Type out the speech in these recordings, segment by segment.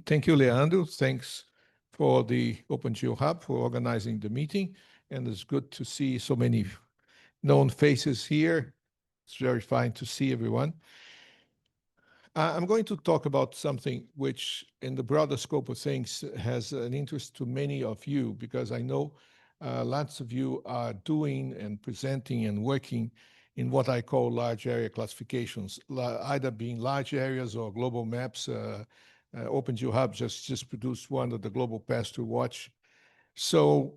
Thank you, Leandro. Thanks for the OpenGeoHub for organizing the meeting. And it's good to see so many known faces here. It's very fine to see everyone. I'm going to talk about something which, in the broader scope of things, has an interest to many of you, because I know lots of you are doing and presenting and working in what I call large area classifications, either being large areas or global maps. OpenGeoHub just produced one of the global paths to watch. So,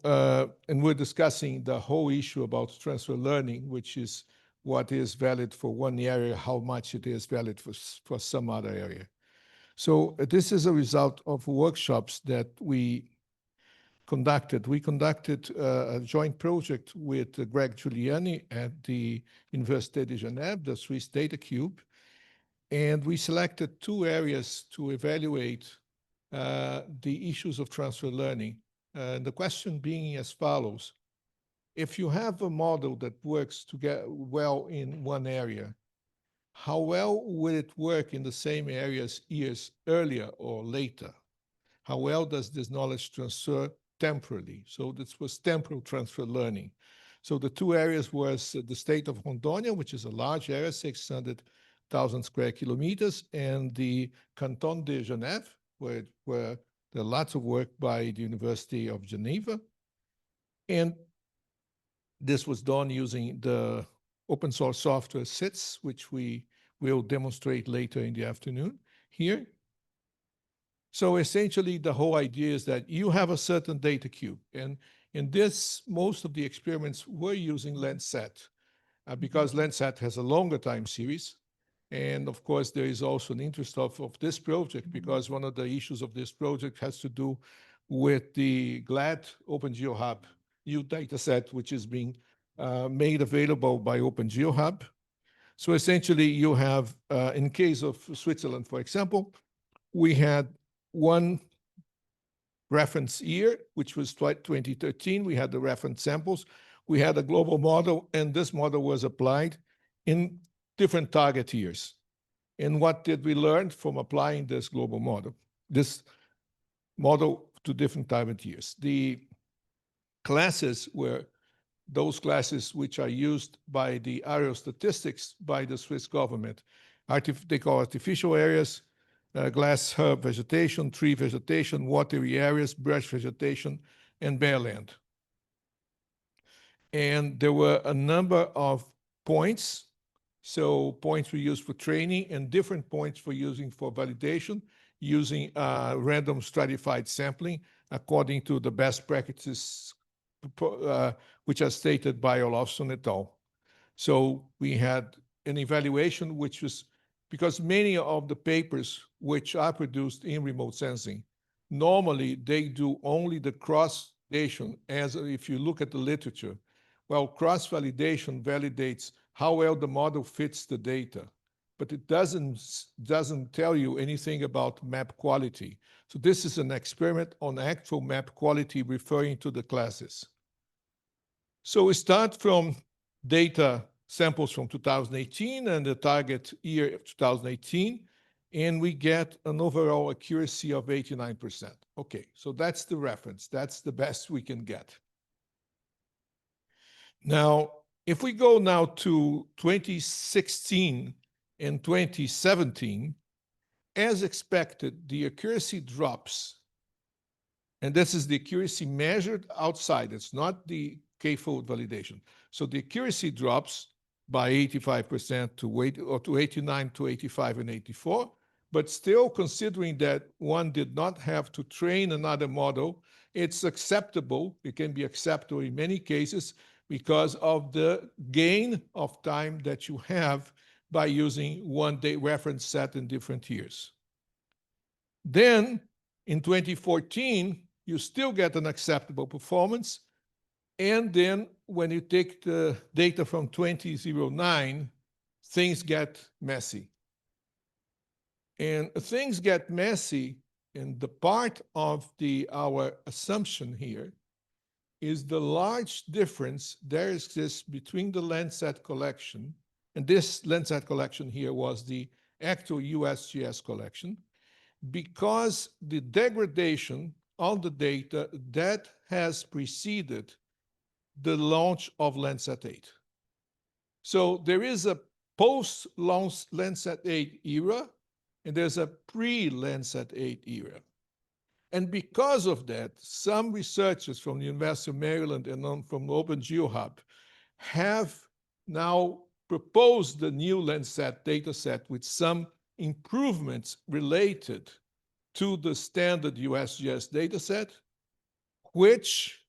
and we're discussing the whole issue about transfer learning, which is what is valid for one area, how much it is valid for some other area. So this is a result of workshops that we conducted. We conducted a joint project with Greg Giuliani at the Université de Genève, the Swiss Data Cube, and we selected two areas to evaluate the issues of transfer learning. The question being as follows: if you have a model that works well in one area, how well will it work in the same areas years earlier or later? How well does this knowledge transfer temporally? So this was temporal transfer learning. So the two areas was the state of Rondônia, which is a large area, 600,000 square kilometers, and the Canton de Genève, where there are lots of work by the University of Geneva. And this was done using the open source software SITS, which we will demonstrate later in the afternoon here. So essentially, the whole idea is that you have a certain data cube. And in this, most of the experiments were using Landsat, because Landsat has a longer time series. And of course, there is also an interest of this project, because one of the issues of this project has to do with the GLAD OpenGeoHub new data set, which is being made available by OpenGeoHub. So essentially, you have, in case of Switzerland, for example, we had one reference year, which was 2013. We had the reference samples. We had a global model, and this model was applied in different target years. And what did we learn from applying this global model, this model to different target years? The classes were those classes which are used by the aerostatistics by the Swiss government. They call artificial areas, glass herb vegetation, tree vegetation, watery areas, brush vegetation, and bare land. And there were a number of points. So points we used for training and different points for using for validation, using random stratified sampling according to the best practices which are stated by Olofsson et al. So we had an evaluation which was, because many of the papers which are produced in remote sensing, normally they do only the cross-validation, as if you look at the literature. Well, cross-validation validates how well the model fits the data, but it doesn't tell you anything about map quality. So this is an experiment on actual map quality referring to the classes. So we start from data samples from 2018 and the target year of 2018, and we get an overall accuracy of 89%. Okay, so that's the reference. That's the best we can get. Now, if we go now to 2016 and 2017, as expected, the accuracy drops. And this is the accuracy measured outside. It's not the K-fold validation. So the accuracy drops by 85% to 89, to 85, and 84. But still, considering that one did not have to train another model, it's acceptable. It can be acceptable in many cases because of the gain of time that you have by using one day reference set in different years. Then in 2014, you still get an acceptable performance. And then when you take the data from 2009, things get messy. And things get messy, and the part of our assumption here is the large difference there exists between the Landsat collection, and this Landsat collection here was the actual USGS collection, because the degradation on the data that has preceded the launch of Landsat 8. So there is a post-launch Landsat 8 era, and there's a pre-Landsat 8 era. And because of that, some researchers from the University of Maryland and from OpenGeoHub have now proposed the new Landsat dataset with some improvements related to the standard USGS dataset, which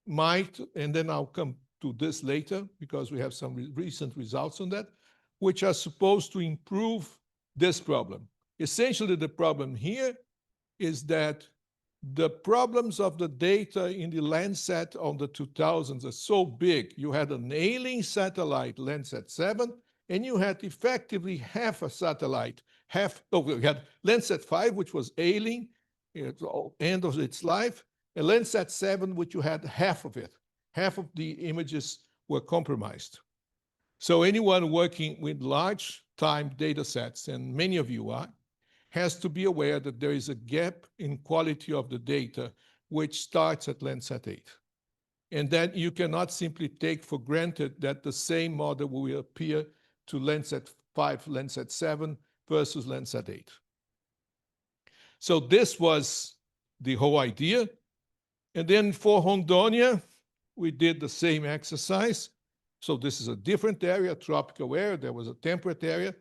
might, and then I'll come to this later because we have some recent results on that, which are supposed to improve this problem. Essentially, the problem here is that the problems of the data in the Landsat on the 2000s are so big. You had an ailing satellite, Landsat 7, and you had effectively half a satellite, you had Landsat 5, which was ailing at the end of its life, and Landsat 7, which you had half of it. Half of the images were compromised. So anyone working with large time data sets, and many of you are, has to be aware that there is a gap in quality of the data, which starts at Landsat 8. And that you cannot simply take for granted that the same model will appear to Landsat 5, Landsat 7 versus Landsat 8. So this was the whole idea. And then for Rondônia, we did the same exercise. So this is a different area, tropical area. There was a temperate area,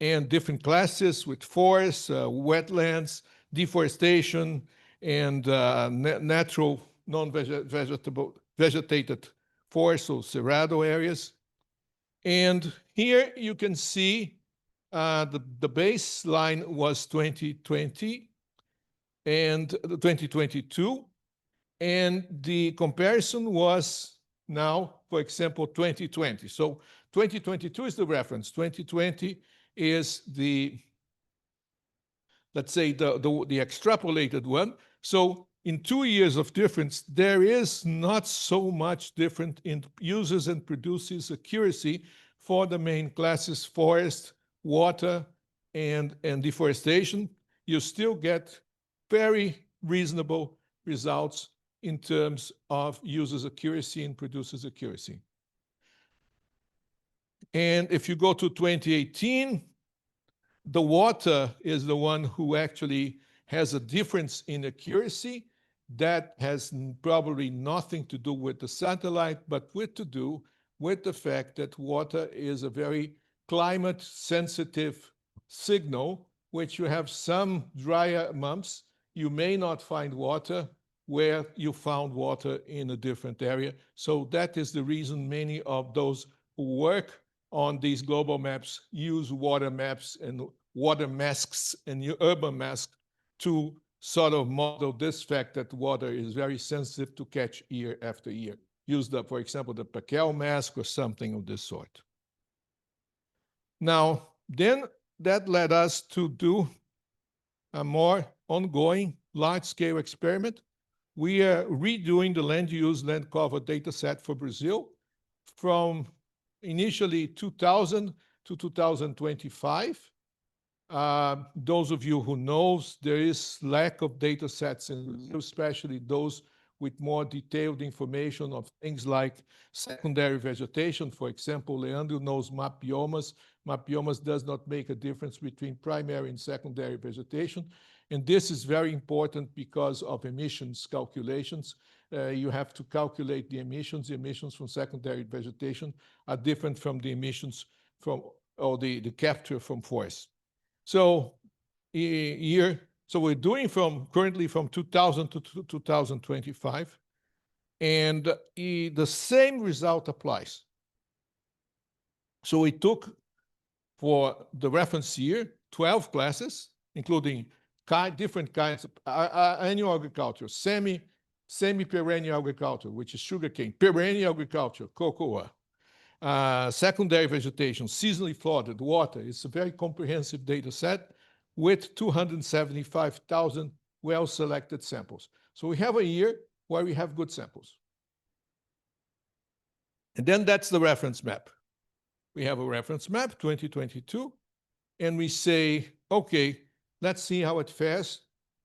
and different classes with forests, wetlands, deforestation, and natural non-vegetated forests, so cerrado areas. And here you can see the baseline was 2020 and 2022, and the comparison was now, for example, 2020. So 2022 is the reference. 2020 is the, let's say, the extrapolated one. So in 2 years of difference, there is not so much different in uses and produces accuracy for the main classes, forest, water, and deforestation. You still get very reasonable results in terms of users accuracy and producers accuracy. And if you go to 2018, the water is the one who actually has a difference in accuracy. That has probably nothing to do with the satellite, but to do with the fact that water is a very climate-sensitive signal, which you have some drier months. You may not find water where you found water in a different area. So that is the reason many of those who work on these global maps use water maps and water masks and urban masks to sort of model this fact that water is very sensitive to catch year after year. Use, for example, the Paquel mask or something of this sort. Now, then that led us to do a more ongoing large-scale experiment. We are redoing the land use, land cover data set for Brazil from initially 2000 to 2025. Those of you who knows, there is lack of data sets, and especially those with more detailed information of things like secondary vegetation. For example, Leandro knows mapiomas. Mapiomas does not make a difference between primary and secondary vegetation. And this is very important because of emissions calculations. You have to calculate the emissions. The emissions from secondary vegetation are different from the emissions from, or the capture from forests. So we're doing currently from 2000 to 2025, and the same result applies. So we took for the reference year 12 classes, including different kinds of annual agriculture, semi-perennial agriculture, which is sugarcane, perennial agriculture, cocoa, secondary vegetation, seasonally flooded, water. It's a very comprehensive data set with 275,000 well-selected samples. So we have a year where we have good samples. And then that's the reference map. We have a reference map, 2022, and we say, okay, Let's see how it fares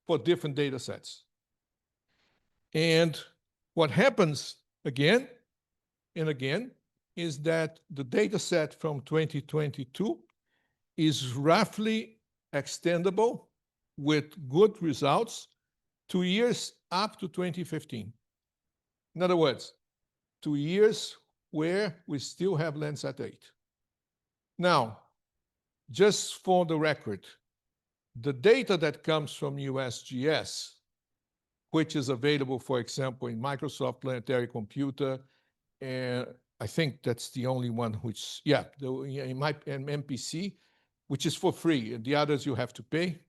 for different data sets. And what happens again and again is that the data set from 2022 is roughly extendable with good results 2 years up to 2015. In other words, 2 years where we still have Landsat 8. Now, just for the record, the data that comes from USGS, which is available, for example, in Microsoft Planetary Computer, and I think that's the only one which, yeah, in my MPC, which is for free, and the others you have to pay.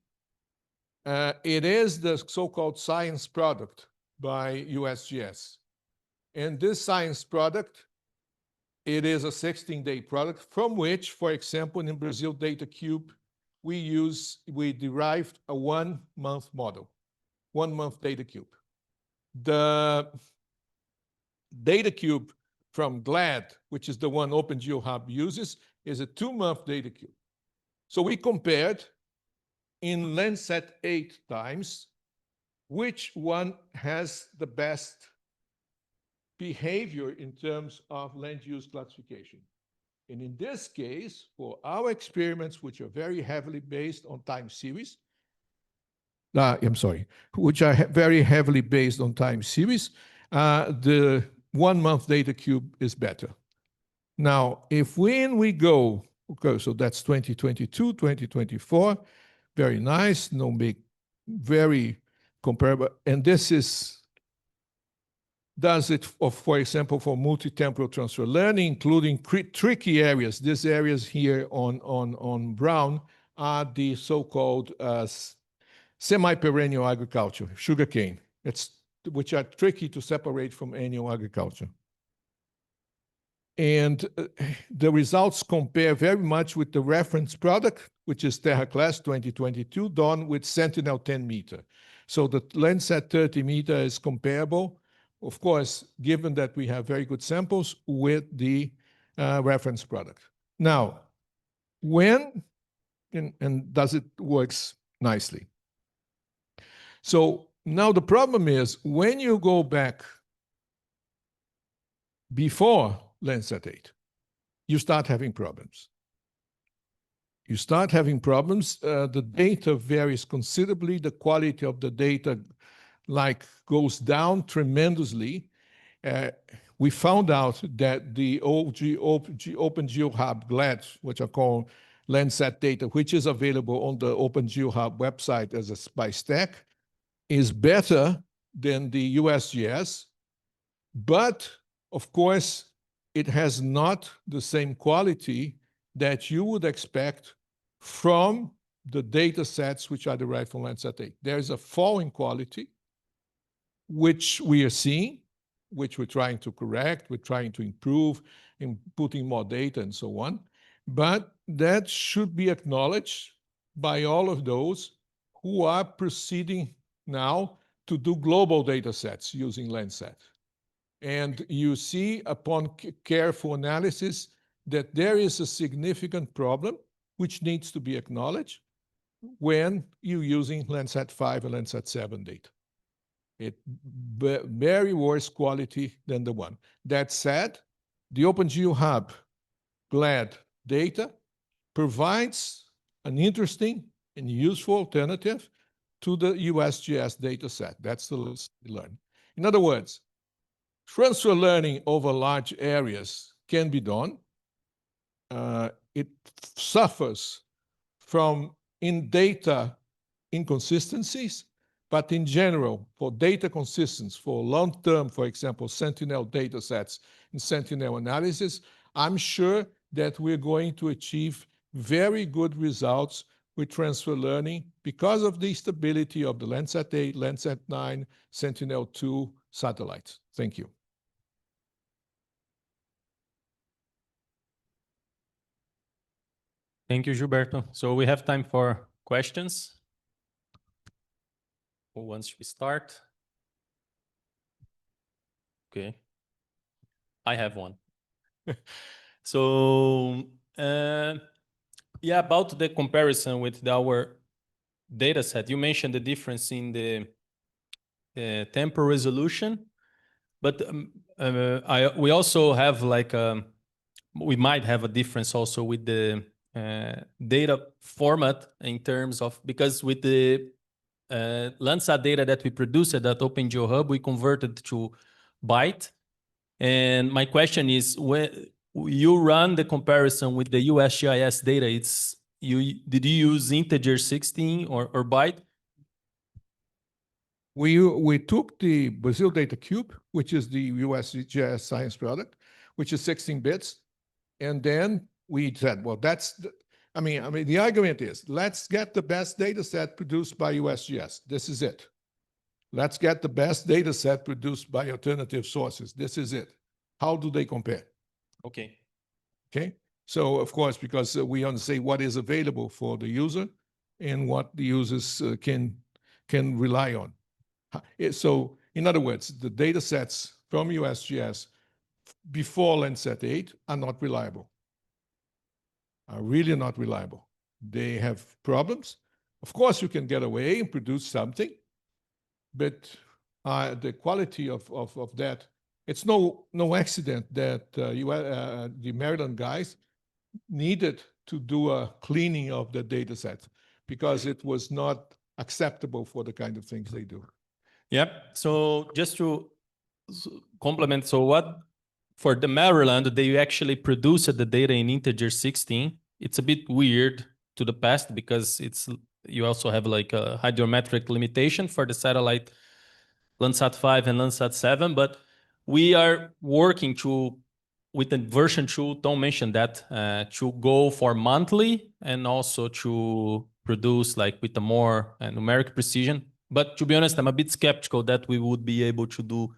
It is the so-called science product by USGS. And this science product, it is a 16-day product from which, for example, in Brazil Data Cube, we derived a 1-month model, 1-month Data Cube. The Data Cube from GLAD, which is the one OpenGeoHub uses, is a 2-month Data Cube. So we compared in Landsat 8 times which one has the best behavior in terms of land use classification. And in this case, for our experiments, which are very heavily based on time series, which are very heavily based on time series, the 1-month Data Cube is better. Now, when we go, okay, so that's 2022, 2024, very nice, no big, very comparable. And this does it, for example, for multi-temporal transfer learning, including tricky areas. These areas here on brown are the so-called semi-perennial agriculture, sugarcane, which are tricky to separate from annual agriculture. And the results compare very much with the reference product, which is Terra Class 2022, done with Sentinel 10 meter. So the Landsat 30 meter is comparable, of course, given that we have very good samples with the reference product. Now, when and does it works nicely? So now the problem is when you go back before Landsat 8, you start having problems. You start having problems. The data varies considerably. The quality of the data goes down tremendously. We found out that the OpenGeoHub GLAD, which are called Landsat data, which is available on the OpenGeoHub website as by stack, is better than the USGS, but of course, it has not the same quality that you would expect from the data sets which are derived from Landsat 8. There's a fall in quality, which we are seeing, which we're trying to correct, we're trying to improve in putting more data and so on. But that should be acknowledged by all of those who are proceeding now to do global data sets using Landsat. And you see upon careful analysis that there is a significant problem which needs to be acknowledged when you're using Landsat 5 and Landsat 7 data. It's very worse quality than the one. That said, the OpenGeoHub GLAD data provides an interesting and useful alternative to the USGS data set. That's the lesson we learned. In other words, transfer learning over large areas can be done. It suffers from data inconsistencies, but in general, for data consistency, for long-term, for example, Sentinel data sets and Sentinel analysis, I'm sure that we're going to achieve very good results with transfer learning because of the stability of the Landsat 8, Landsat 9, Sentinel-2 satellites. Thank you. Thank you, Gilberto. So we have time for questions. Who wants to start? Okay. I have one. So, yeah, about the comparison with our data set, you mentioned the difference in the temporal resolution, but we also have like we might have a difference also with the data format in terms of, because with the Landsat data that we produced at OpenGeoHub, we converted to byte. And my question is, when you run the comparison with the USGIS data, did you use integer 16 or byte? We took the Brazil Data Cube, which is the USGS science product, which is 16 bits. And then we said, well, I mean, the argument is, let's get the best data set produced by USGS. This is it. Let's get the best data set produced by alternative sources. This is it. How do they compare? Okay. Okay. So, of course, because we want to say what is available for the user and what the users can rely on. So, in other words, the data sets from USGS before Landsat 8 are not reliable, are really not reliable. They have problems. Of course, you can get away and produce something, but the quality of that, it's no accident that the Maryland guys needed to do a cleaning of the data set because it was not acceptable for the kind of things they do. Yep. So just to complement, so what for the Maryland, they actually produced the data in integer 16. It's a bit weird to the past because you also have like a hydrometric limitation for the satellite Landsat 5 and Landsat 7, but we are working with the version 2, Tom mentioned that, to go for monthly and also to produce like with a more numeric precision. But to be honest, I'm a bit skeptical that we would be able to do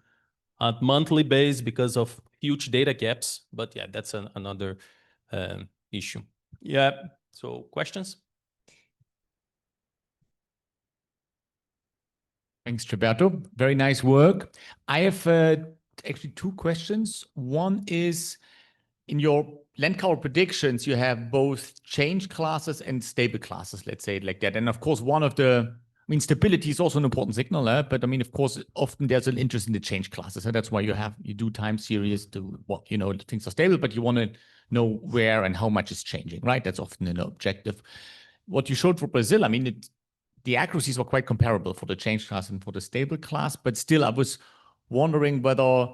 at monthly base because of huge data gaps. But yeah, that's another issue. Yeah. So questions? Thanks, Gilberto. Very nice work. I have actually two questions. One is, in your land cover predictions, you have both change classes and stable classes, let's say it like that. And of course, stability is also an important signal, but I mean, of course, often there's an interest in the change classes. And that's why you do time series to things are stable, but you want to know where and how much is changing, right? That's often an objective. What you showed for Brazil, I mean, the accuracies were quite comparable for the change class and for the stable class, but still I was wondering whether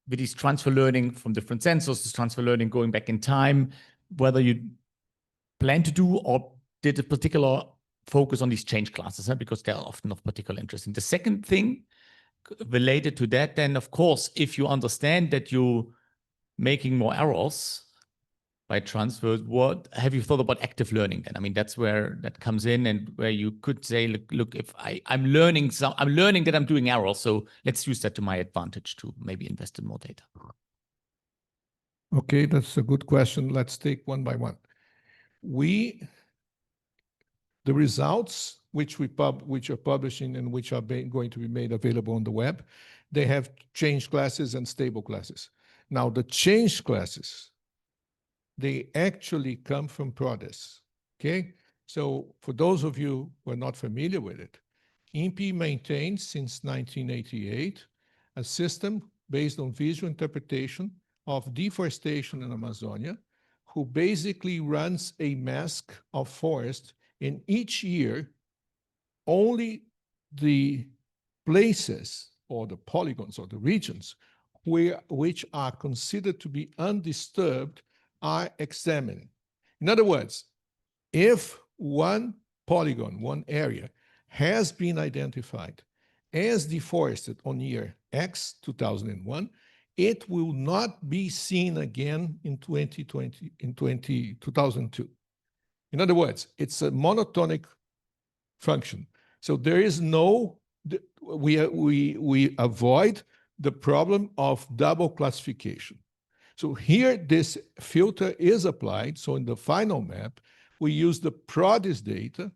with this transfer learning from different sensors, this transfer learning going back in time, whether you plan to do or did a particular focus on these change classes, because they're often of particular interest. And the second thing related to that, then of course, if you understand that you're making more errors by transfers, what have you thought about active learning then? I mean, that's where that comes in, and where you could say, look, if I'm learning that I'm doing errors, so let's use that to my advantage to maybe invest in more data. Okay, that's a good question. Let's take one by one. The results which are publishing and which are going to be made available on the web, they have change classes and stable classes. Now, the change classes, they actually come from PRODES, okay? So for those of you who are not familiar with it, INPE maintains since 1988 a system based on visual interpretation of deforestation in Amazonia, who basically runs a mask of forest in each year. Only the places or the polygons or the regions which are considered to be undisturbed are examined. In other words, if one polygon, one area, has been identified as deforested on year X, 2001, it will not be seen again in 2002. In other words, it's a monotonic function. So there is we avoid the problem of double classification. So here, this filter is applied. So in the final map, we use the PRODES data.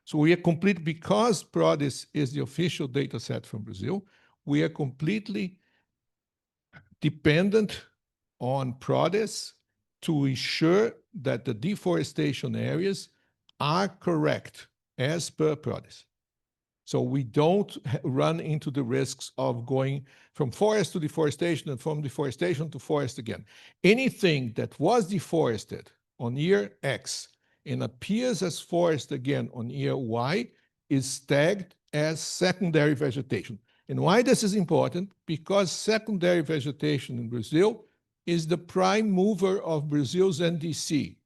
So we are complete, because PRODES is the official data set from Brazil, we are completely dependent on PRODES to ensure that the deforestation areas are correct. as per PRODES. So we don't run into the risks of going from forest to deforestation and from deforestation to forest again. Anything that was deforested on year X and appears as forest again on year Y is tagged as secondary vegetation. And why this is important? Because secondary vegetation in Brazil is the prime mover of Brazil's NDC.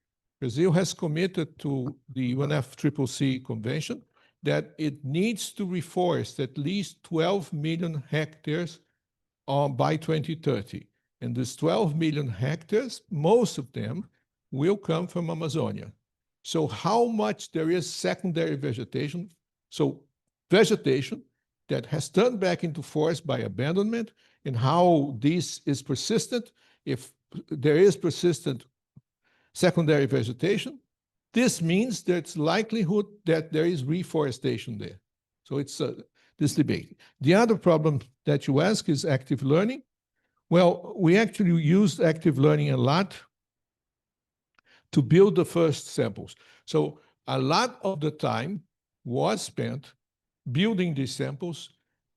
Brazil has committed to the UNFCCC convention that it needs to reforest at least 12 million hectares by 2030. And these 12 million hectares, most of them will come from Amazonia. So how much there is secondary vegetation? So vegetation that has turned back into forest by abandonment, and how this is persistent. If there is persistent secondary vegetation, this means there's likelihood that there is reforestation there. So it's this debate. The other problem that you ask is active learning. Well, we actually used active learning a lot to build the first samples. So a lot of the time was spent building these samples,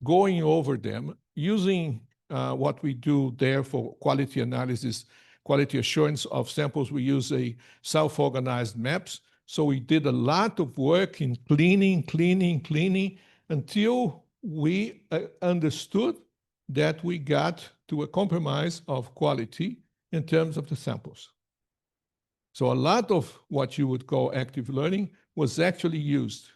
going over them, using what we do there for quality analysis, quality assurance of samples. We use a self-organized maps. So we did a lot of work in cleaning, until we understood that we got to a compromise of quality in terms of the samples. So a lot of what you would call active learning was actually used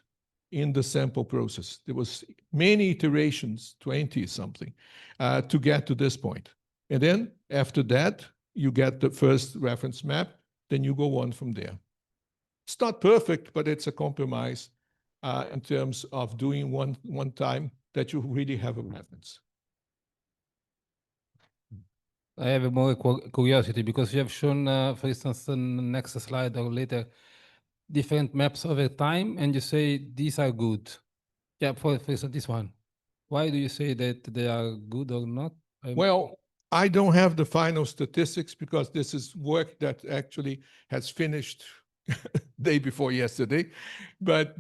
in the sample process. There was many iterations, 20 something, to get to this point. And then after that, you get the first reference map, then you go on from there. It's not perfect, but it's a compromise in terms of doing one time that you really have a reference. I have more curiosity because you have shown, for instance, on the next slide or later, different maps over time, and you say these are good. Yeah, for instance, this one. Why do you say that they are good or not? Well, I don't have the final statistics because this is work that actually has finished day before yesterday. But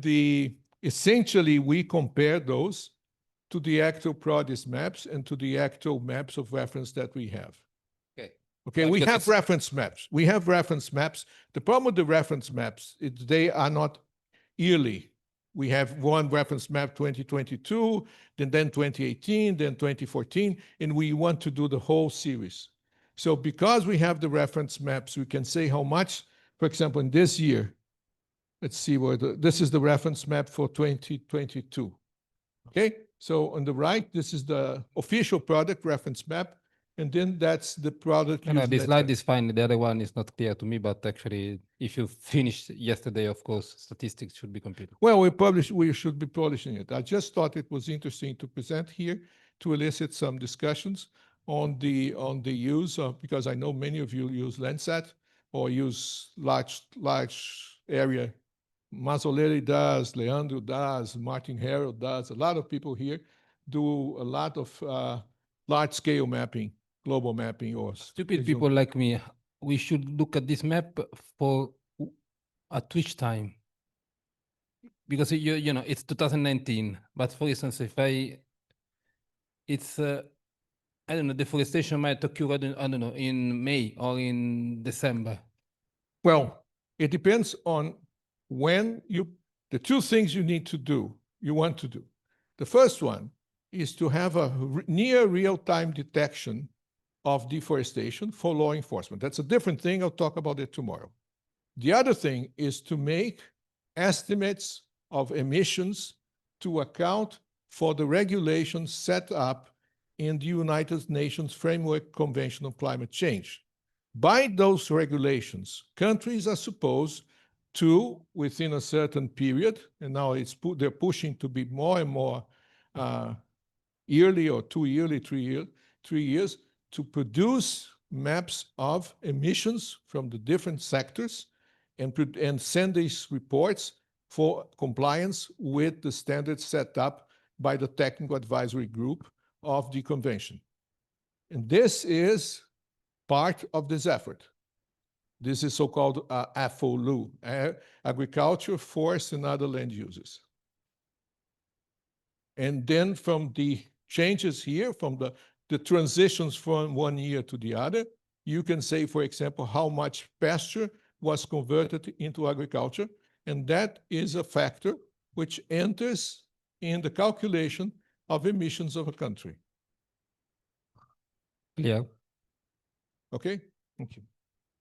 essentially, we compare those to the actual PRODES maps and to the actual maps of reference that we have. Okay, we have reference maps. We have reference maps. The problem with the reference maps is they are not yearly. We have one reference map 2022, then 2018, then 2014, and we want to do the whole series. So because we have the reference maps, we can say how much, for example, in this year, let's see where this is the reference map for 2022. Okay, so on the right, this is the official product reference map. And then that's the product. No, this slide is fine. The other one is not clear to me, but actually, if you finished yesterday, of course, statistics should be complete. Well, we should be publishing it. I just thought it was interesting to present here to elicit some discussions on the use of, because I know many of you use Landsat or use large area. Mazzolelli does, Leandro does, Martin Harold does. A lot of people here do a lot of large-scale mapping, global mapping, or stupid people like me. We should look at this map for at which time, because you know it's 2019. But for instance, if it's I don't know, deforestation might occur, I don't know, in May or in December. Well, it depends on when the two things you need to do, you want to do. The first one is to have a near real-time detection of deforestation for law enforcement. That's a different thing. I'll talk about it tomorrow. The other thing is to make estimates of emissions to account for the regulations set up in the United Nations Framework Convention on Climate Change. By those regulations, countries are supposed to, within a certain period, and now they're pushing to be more and more yearly or 2 yearly, 3 years, to produce maps of emissions from the different sectors and send these reports for compliance with the standards set up by the technical advisory group of the convention. And this is part of this effort. This is so-called AFOLU, agriculture, forest, and other land uses. And then from the changes here, from the transitions from one year to the other, you can say, for example, how much pasture was converted into agriculture, and that is a factor which enters in the calculation of emissions of a country. Yeah. Okay? Thank you.